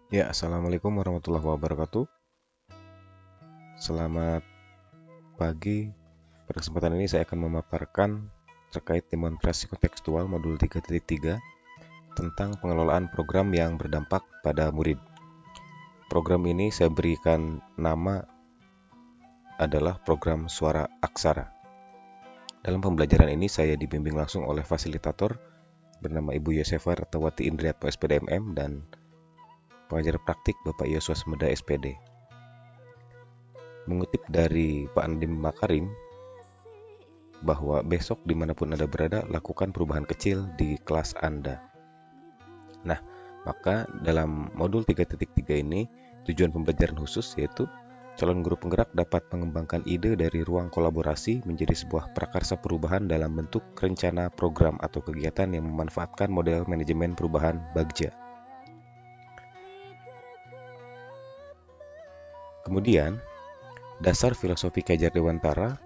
Ya, Assalamualaikum warahmatullahi wabarakatuh. Selamat pagi. Pada kesempatan ini saya akan memaparkan terkait demonstrasi kontekstual modul 3.3 tentang pengelolaan program yang berdampak pada murid. Program ini saya berikan nama adalah program Suara Aksara. Dalam pembelajaran ini saya dibimbing langsung oleh fasilitator bernama Ibu Yosefa Ratawati Indriatmo SPDMM dan pengajar praktik Bapak Yosua Semeda SPD. Mengutip dari Pak Andim Makarim, bahwa besok dimanapun Anda berada, lakukan perubahan kecil di kelas Anda. Nah, maka dalam modul 3.3 ini, tujuan pembelajaran khusus yaitu calon guru penggerak dapat mengembangkan ide dari ruang kolaborasi menjadi sebuah prakarsa perubahan dalam bentuk rencana program atau kegiatan yang memanfaatkan model manajemen perubahan Bagja. Kemudian, dasar filosofi Kajar Dewantara.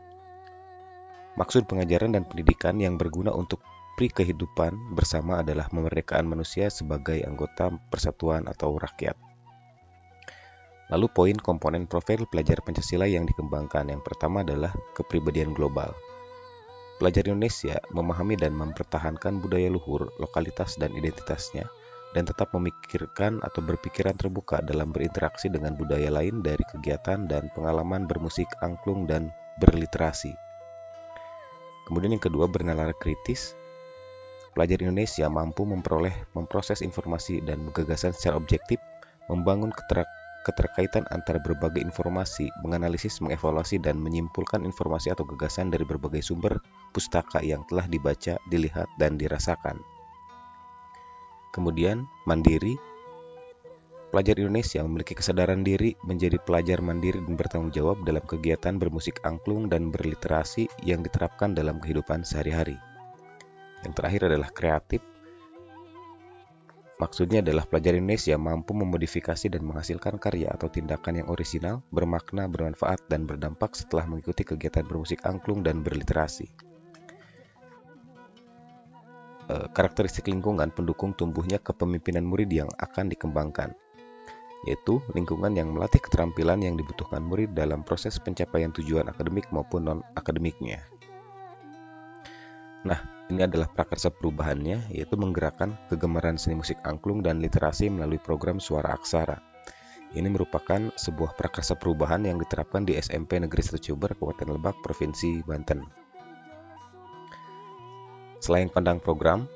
Maksud pengajaran dan pendidikan yang berguna untuk kehidupan bersama adalah memerdekakan manusia sebagai anggota persatuan atau rakyat. Lalu poin komponen profil pelajar Pancasila yang dikembangkan. Yang pertama adalah kepribadian global. Pelajar Indonesia memahami dan mempertahankan budaya luhur, lokalitas dan identitasnya, dan tetap memikirkan atau berpikiran terbuka dalam berinteraksi dengan budaya lain dari kegiatan dan pengalaman bermusik angklung dan berliterasi. Kemudian yang kedua, bernalar kritis. Pelajar Indonesia mampu memproses informasi dan gagasan secara objektif, membangun keterkaitan antara berbagai informasi, menganalisis, mengevaluasi, dan menyimpulkan informasi atau gagasan dari berbagai sumber pustaka yang telah dibaca, dilihat, dan dirasakan. Kemudian, mandiri. Pelajar Indonesia memiliki kesadaran diri menjadi pelajar mandiri dan bertanggung jawab dalam kegiatan bermusik angklung dan berliterasi yang diterapkan dalam kehidupan sehari-hari. Yang terakhir adalah kreatif. Maksudnya adalah pelajar Indonesia mampu memodifikasi dan menghasilkan karya atau tindakan yang orisinal, bermakna, bermanfaat, dan berdampak setelah mengikuti kegiatan bermusik angklung dan berliterasi. Karakteristik lingkungan pendukung tumbuhnya kepemimpinan murid yang akan dikembangkan, yaitu lingkungan yang melatih keterampilan yang dibutuhkan murid dalam proses pencapaian tujuan akademik maupun non-akademiknya. Nah, ini adalah prakarsa perubahannya, yaitu menggerakkan kegemaran seni musik angklung dan literasi melalui program Suara Aksara. Ini merupakan sebuah prakarsa perubahan yang diterapkan di SMP Negeri 1 Ciuber, Kabupaten Lebak, Provinsi Banten. Selain pandang program,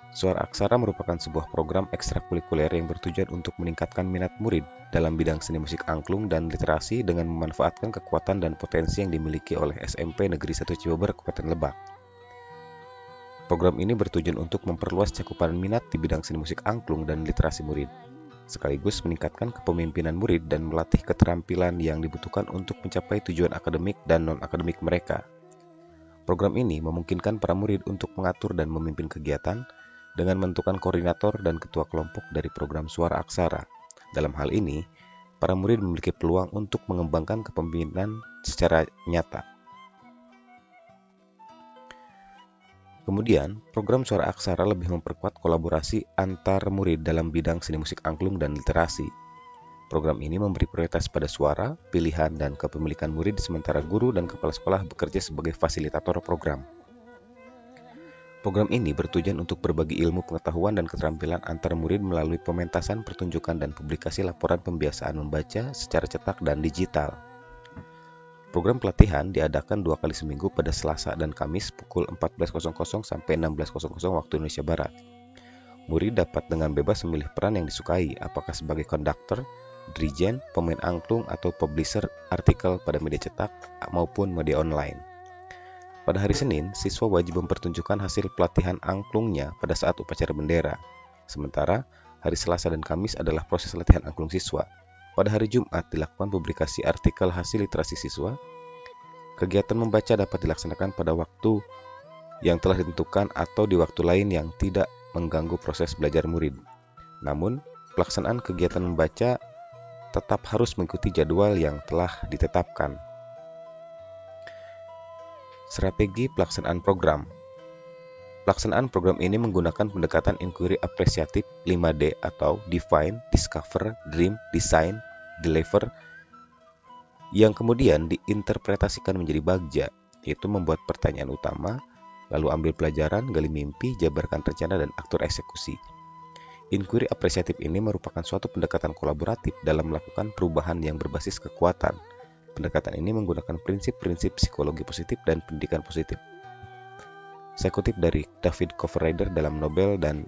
Suara Aksara merupakan sebuah program ekstrakurikuler yang bertujuan untuk meningkatkan minat murid dalam bidang seni musik angklung dan literasi dengan memanfaatkan kekuatan dan potensi yang dimiliki oleh SMP Negeri 1 Ciuber, Kabupaten Lebak. Program ini bertujuan untuk memperluas cakupan minat di bidang seni musik angklung dan literasi murid, sekaligus meningkatkan kepemimpinan murid dan melatih keterampilan yang dibutuhkan untuk mencapai tujuan akademik dan non-akademik mereka. Program ini memungkinkan para murid untuk mengatur dan memimpin kegiatan dengan menentukan koordinator dan ketua kelompok dari program Suara Aksara. Dalam hal ini, para murid memiliki peluang untuk mengembangkan kepemimpinan secara nyata. Kemudian, program Suara Aksara lebih memperkuat kolaborasi antar murid dalam bidang seni musik angklung dan literasi. Program ini memberi prioritas pada suara, pilihan, dan kepemilikan murid, sementara guru dan kepala sekolah bekerja sebagai fasilitator program. Program ini bertujuan untuk berbagi ilmu pengetahuan dan keterampilan antar murid melalui pementasan, pertunjukan, dan publikasi laporan pembiasaan membaca secara cetak dan digital. Program pelatihan diadakan 2 kali seminggu pada Selasa dan Kamis pukul 14.00 sampai 16.00 waktu Indonesia Barat. Murid dapat dengan bebas memilih peran yang disukai, apakah sebagai konduktor, dirijen, pemain angklung, atau publisher artikel pada media cetak maupun media online. Pada hari Senin, siswa wajib mempertunjukkan hasil pelatihan angklungnya pada saat upacara bendera. Sementara, hari Selasa dan Kamis adalah proses latihan angklung siswa. Pada hari Jumat dilakukan publikasi artikel hasil literasi siswa. Kegiatan membaca dapat dilaksanakan pada waktu yang telah ditentukan atau di waktu lain yang tidak mengganggu proses belajar murid. Namun, pelaksanaan kegiatan membaca tetap harus mengikuti jadwal yang telah ditetapkan. Strategi pelaksanaan program. Pelaksanaan program ini menggunakan pendekatan inquiry apresiatif 5D atau Define, Discover, Dream, Design, Deliver yang kemudian diinterpretasikan menjadi bagja, yaitu membuat pertanyaan utama, lalu ambil pelajaran, gali mimpi, jabarkan rencana, dan atur eksekusi. Inquiry apresiatif ini merupakan suatu pendekatan kolaboratif dalam melakukan perubahan yang berbasis kekuatan. Pendekatan ini menggunakan prinsip-prinsip psikologi positif dan pendidikan positif. Saya kutip dari David Coverrider dalam Nobel dan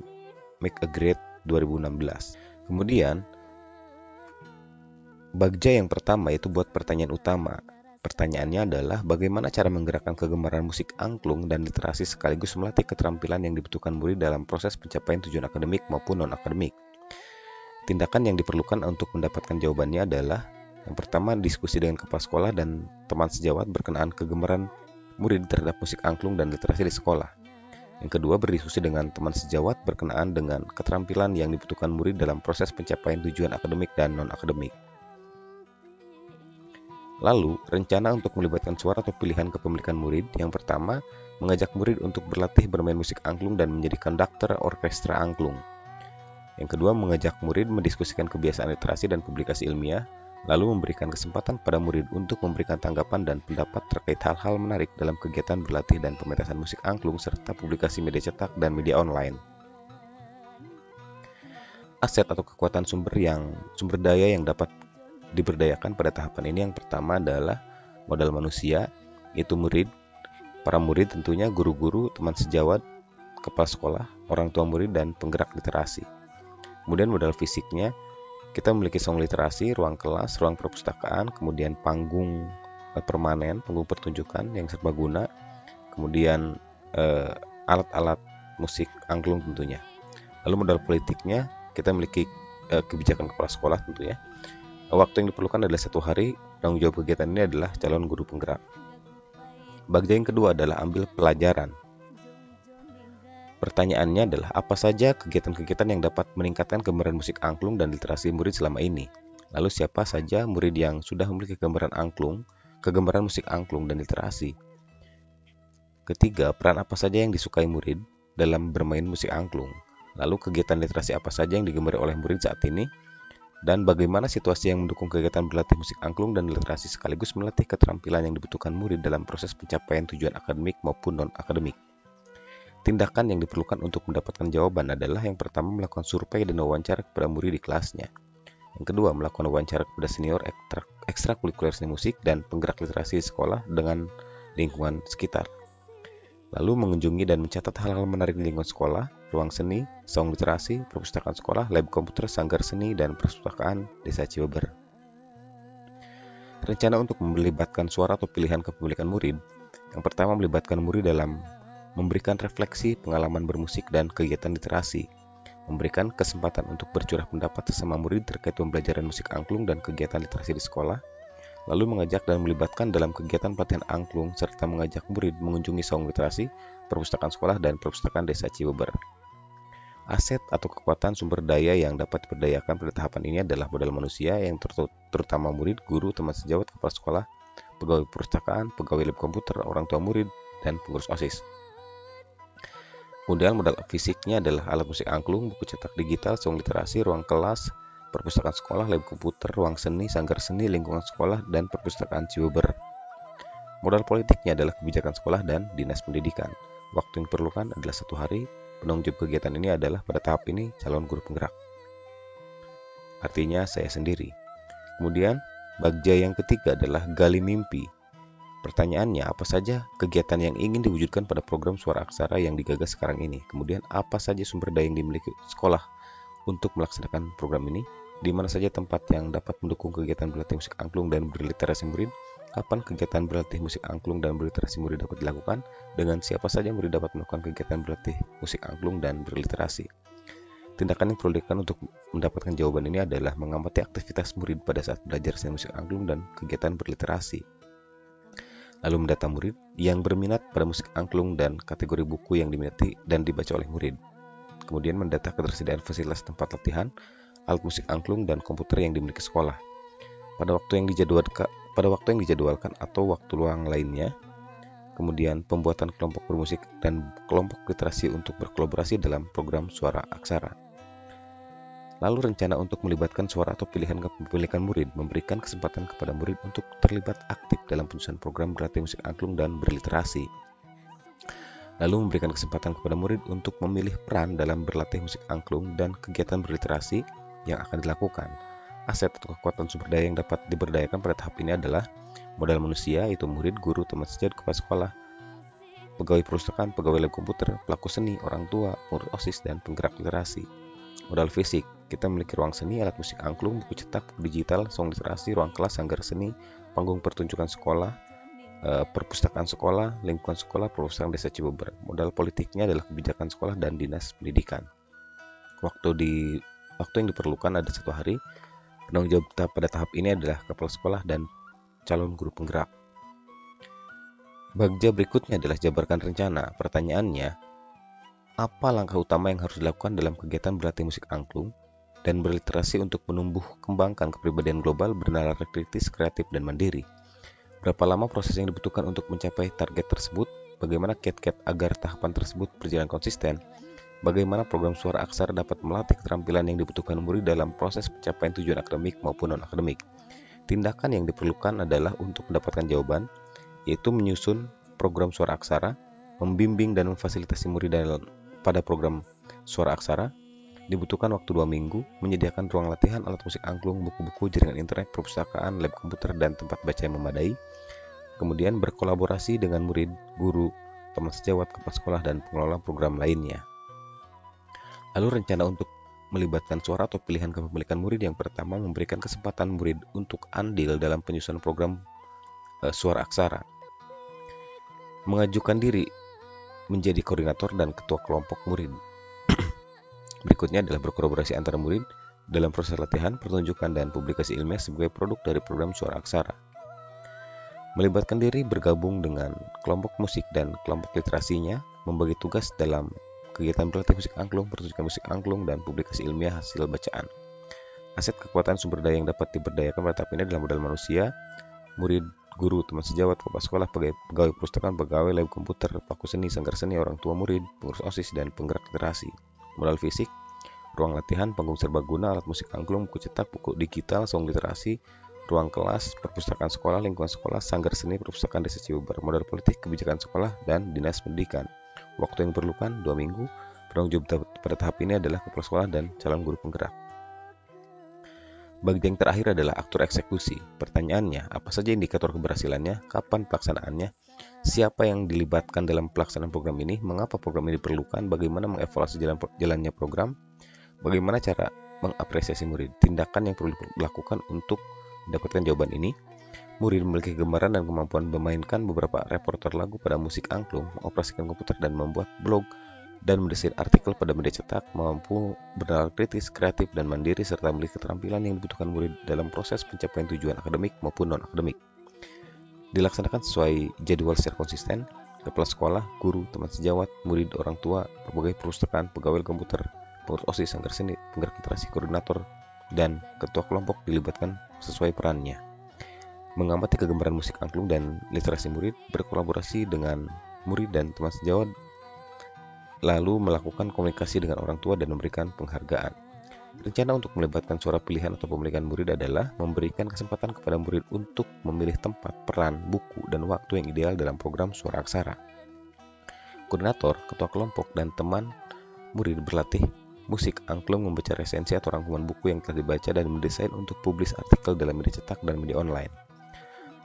McAgreed 2016. Kemudian, bagja yang pertama itu buat pertanyaan utama. Pertanyaannya adalah bagaimana cara menggerakkan kegemaran musik angklung dan literasi sekaligus melatih keterampilan yang dibutuhkan murid dalam proses pencapaian tujuan akademik maupun non-akademik. Tindakan yang diperlukan untuk mendapatkan jawabannya adalah yang pertama, diskusi dengan kepala sekolah dan teman sejawat berkenaan kegemaran murid terhadap musik angklung dan literasi di sekolah. Yang kedua, berdiskusi dengan teman sejawat berkenaan dengan keterampilan yang dibutuhkan murid dalam proses pencapaian tujuan akademik dan non-akademik. Lalu, rencana untuk melibatkan suara atau pilihan kepemilikan murid. Yang pertama, mengajak murid untuk berlatih bermain musik angklung dan menjadi konduktor orkestra angklung. Yang kedua, mengajak murid mendiskusikan kebiasaan literasi dan publikasi ilmiah, lalu memberikan kesempatan pada murid untuk memberikan tanggapan dan pendapat terkait hal-hal menarik dalam kegiatan berlatih dan pementasan musik angklung serta publikasi media cetak dan media online. Aset atau kekuatan sumber daya yang dapat diberdayakan pada tahapan ini yang pertama adalah modal manusia, yaitu murid, para murid tentunya, guru-guru, teman sejawat, kepala sekolah, orang tua murid, dan penggerak literasi. Kemudian modal fisiknya, kita memiliki saung literasi, ruang kelas, ruang perpustakaan, kemudian panggung permanen, panggung pertunjukan yang serbaguna, kemudian alat-alat musik angklung tentunya. Lalu modal politiknya, kita memiliki kebijakan kepala sekolah tentunya. Waktu yang diperlukan adalah 1 hari, tanggung jawab kegiatan ini adalah calon guru penggerak. Bagja yang kedua adalah ambil pelajaran. Pertanyaannya adalah apa saja kegiatan-kegiatan yang dapat meningkatkan kegemaran musik angklung dan literasi murid selama ini. Lalu siapa saja murid yang sudah memiliki kegemaran musik angklung dan literasi. Ketiga, peran apa saja yang disukai murid dalam bermain musik angklung. Lalu kegiatan literasi apa saja yang digemari oleh murid saat ini. Dan bagaimana situasi yang mendukung kegiatan berlatih musik angklung dan literasi sekaligus melatih keterampilan yang dibutuhkan murid dalam proses pencapaian tujuan akademik maupun non-akademik. Tindakan yang diperlukan untuk mendapatkan jawaban adalah yang pertama melakukan survei dan wawancara kepada murid di kelasnya. Yang kedua, melakukan wawancara kepada senior ekstrakurikuler seni musik dan penggerak literasi di sekolah dengan lingkungan sekitar. Lalu mengunjungi dan mencatat hal-hal menarik di lingkungan sekolah, ruang seni, saung literasi, perpustakaan sekolah, lab komputer, sanggar seni, dan perpustakaan desa Cibeber. Rencana untuk melibatkan suara atau pilihan kepemilikan murid. Yang pertama, melibatkan murid dalam memberikan refleksi, pengalaman bermusik, dan kegiatan literasi. Memberikan kesempatan untuk bercurah pendapat sesama murid terkait pembelajaran musik angklung dan kegiatan literasi di sekolah. Lalu mengajak dan melibatkan dalam kegiatan pelatihan angklung serta mengajak murid mengunjungi saung literasi, perpustakaan sekolah, dan perpustakaan desa Cibeber. Aset atau kekuatan sumber daya yang dapat diberdayakan pada tahapan ini adalah modal manusia yang terutama murid, guru, teman sejawat, kepala sekolah, pegawai perpustakaan, pegawai lab komputer, orang tua murid, dan pengurus OSIS. Kemudian modal fisiknya adalah alat musik angklung, buku cetak digital, saung literasi, ruang kelas, perpustakaan sekolah, lab komputer, ruang seni, sanggar seni, lingkungan sekolah, dan perpustakaan Cibeber. Modal politiknya adalah kebijakan sekolah dan dinas pendidikan. Waktu yang diperlukan adalah 1 hari. Penanggung jawab kegiatan ini adalah pada tahap ini calon guru penggerak. Artinya saya sendiri. Kemudian bagja yang ketiga adalah gali mimpi. Pertanyaannya, apa saja kegiatan yang ingin diwujudkan pada program Suara Aksara yang digagas sekarang ini? Kemudian apa saja sumber daya yang dimiliki sekolah untuk melaksanakan program ini? Di mana saja tempat yang dapat mendukung kegiatan berlatih musik angklung dan berliterasi murid? Kapan kegiatan berlatih musik angklung dan berliterasi murid dapat dilakukan? Dengan siapa saja murid dapat melakukan kegiatan berlatih musik angklung dan berliterasi? Tindakan yang perlu dilakukan untuk mendapatkan jawaban ini adalah mengamati aktivitas murid pada saat belajar seni musik angklung dan kegiatan berliterasi. Lalu mendata murid yang berminat pada musik angklung dan kategori buku yang diminati dan dibaca oleh murid. Kemudian mendata ketersediaan fasilitas tempat latihan, alat musik angklung, dan komputer yang dimiliki sekolah. Pada waktu yang dijadwalkan atau waktu luang lainnya, kemudian pembuatan kelompok bermusik dan kelompok literasi untuk berkolaborasi dalam program Suara Aksara. Lalu rencana untuk melibatkan suara atau pilihan kepemilikan murid memberikan kesempatan kepada murid untuk terlibat aktif dalam penyusunan program berlatih musik angklung dan berliterasi. Lalu memberikan kesempatan kepada murid untuk memilih peran dalam berlatih musik angklung dan kegiatan berliterasi yang akan dilakukan. Aset atau kekuatan sumber daya yang dapat diberdayakan pada tahap ini adalah modal manusia, yaitu murid, guru, teman sejawat, kepala sekolah, pegawai perpustakaan, pegawai lab komputer, pelaku seni, orang tua, pengurus OSIS, dan penggerak literasi. Modal fisik, kita memiliki ruang seni, alat musik angklung, buku cetak, buku digital, song literasi, ruang kelas, sanggar seni, panggung pertunjukan sekolah, perpustakaan sekolah, lingkungan sekolah, perpustakaan desa Cibeber. Modal politiknya adalah kebijakan sekolah dan dinas pendidikan. Waktu yang diperlukan ada 1 hari. Penanggung jawab pada tahap ini adalah kepala sekolah dan calon guru penggerak. Bagja berikutnya adalah jabarkan rencana. Pertanyaannya, apa langkah utama yang harus dilakukan dalam kegiatan berlatih musik angklung dan berliterasi untuk menumbuh kembangkan kepribadian global bernalar kritis, kreatif, dan mandiri? Berapa lama proses yang dibutuhkan untuk mencapai target tersebut? Bagaimana kiat-kiat agar tahapan tersebut berjalan konsisten? Bagaimana program Suara Aksara dapat melatih keterampilan yang dibutuhkan murid dalam proses pencapaian tujuan akademik maupun non-akademik? Tindakan yang diperlukan adalah untuk mendapatkan jawaban, yaitu menyusun program Suara Aksara, membimbing dan memfasilitasi murid pada program Suara Aksara. Dibutuhkan waktu 2 minggu, menyediakan ruang latihan, alat musik angklung, buku-buku, jaringan internet, perpustakaan, lab komputer, dan tempat baca yang memadai. Kemudian berkolaborasi dengan murid, guru, teman sejawat, kepala sekolah, dan pengelola program lainnya. Lalu rencana untuk melibatkan suara atau pilihan kepemilikan murid yang pertama memberikan kesempatan murid untuk andil dalam penyusunan program Suara Aksara. Mengajukan diri menjadi koordinator dan ketua kelompok murid. Berikutnya adalah berkolaborasi antara murid dalam proses latihan, pertunjukan, dan publikasi ilmiah sebagai produk dari program Suara Aksara. Melibatkan diri bergabung dengan kelompok musik dan kelompok literasinya, membagi tugas dalam kegiatan berlatih musik angklung, pertunjukan musik angklung, dan publikasi ilmiah hasil bacaan. Aset kekuatan sumber daya yang dapat diberdayakan pada tahap ini adalah modal manusia, murid, guru, teman sejawat, kepala sekolah, pegawai perpustakaan, pegawai lab komputer, pelaku seni, sanggar seni, orang tua murid, pengurus OSIS, dan penggerak literasi. Modal fisik, ruang latihan, panggung serbaguna, alat musik angklung, buku cetak, buku digital, song literasi, ruang kelas, perpustakaan sekolah, lingkungan sekolah, sanggar seni, perpustakaan desa Cibeber. Modal politik, kebijakan sekolah, dan dinas pendidikan. Waktu yang diperlukan 2 minggu. Penanggung jawab pada tahap ini adalah kepala sekolah dan calon guru penggerak. Bagian yang terakhir adalah aktor eksekusi. Pertanyaannya, apa saja indikator keberhasilannya, kapan pelaksanaannya, siapa yang dilibatkan dalam pelaksanaan program ini, mengapa program ini diperlukan, bagaimana mengevaluasi jalannya program, bagaimana cara mengapresiasi murid, tindakan yang perlu dilakukan untuk mendapatkan jawaban ini. Murid memiliki gambaran dan kemampuan memainkan beberapa repertoire lagu pada musik angklung, mengoperasikan komputer dan membuat blog, dan mendesain artikel pada media cetak, mampu bernalar kritis, kreatif, dan mandiri, serta memiliki keterampilan yang dibutuhkan murid dalam proses pencapaian tujuan akademik maupun non-akademik. Dilaksanakan sesuai jadwal secara konsisten. Kepala sekolah, guru, teman sejawat, murid, orang tua, pegawai perpustakaan, pegawai komputer, pengurus OSIS, sanggar seni, penggerak literasi, koordinator, dan ketua kelompok dilibatkan sesuai perannya. Mengamati kegembaran musik angklung dan literasi murid, berkolaborasi dengan murid dan teman sejawat, lalu melakukan komunikasi dengan orang tua dan memberikan penghargaan. Rencana untuk melibatkan suara pilihan atau pemilikan murid adalah memberikan kesempatan kepada murid untuk memilih tempat, peran, buku, dan waktu yang ideal dalam program Suara Aksara. Koordinator, ketua kelompok, dan teman murid berlatih musik angklung membaca resensi atau rangkuman buku yang telah dibaca dan mendesain untuk publis artikel dalam media cetak dan media online.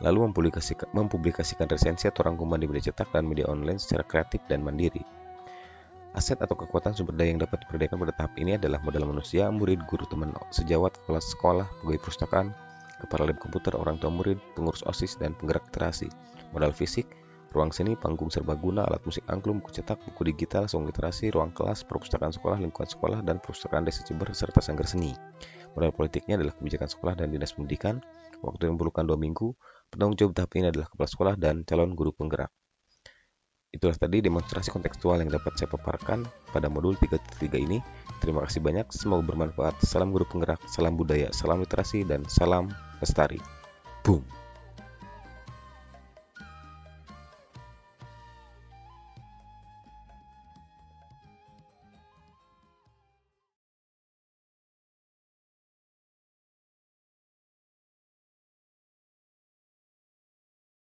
Lalu mempublikasikan resensi atau rangkuman di media cetak dan media online secara kreatif dan mandiri. Aset atau kekuatan sumber daya yang dapat diberdayakan pada tahap ini adalah modal manusia, murid, guru, teman sejawat, kepala sekolah, pegawai perpustakaan, kepala lab komputer, orang tua murid, pengurus OSIS, dan penggerak literasi. Modal fisik, ruang seni, panggung serbaguna, alat musik angklung, buku cetak, buku digital, song literasi, ruang kelas, perpustakaan sekolah, lingkungan sekolah, dan perpustakaan desa Cibeber, serta sanggar seni. Modal politiknya adalah kebijakan sekolah dan dinas pendidikan. Waktu yang diperlukan 2 minggu. Penanggung jawab tahap ini adalah kepala sekolah dan calon guru penggerak. Itulah tadi demonstrasi kontekstual yang dapat saya paparkan pada modul 3.3 ini. Terima kasih banyak, semoga bermanfaat. Salam guru penggerak, salam budaya, salam literasi, dan salam lestari. Boom!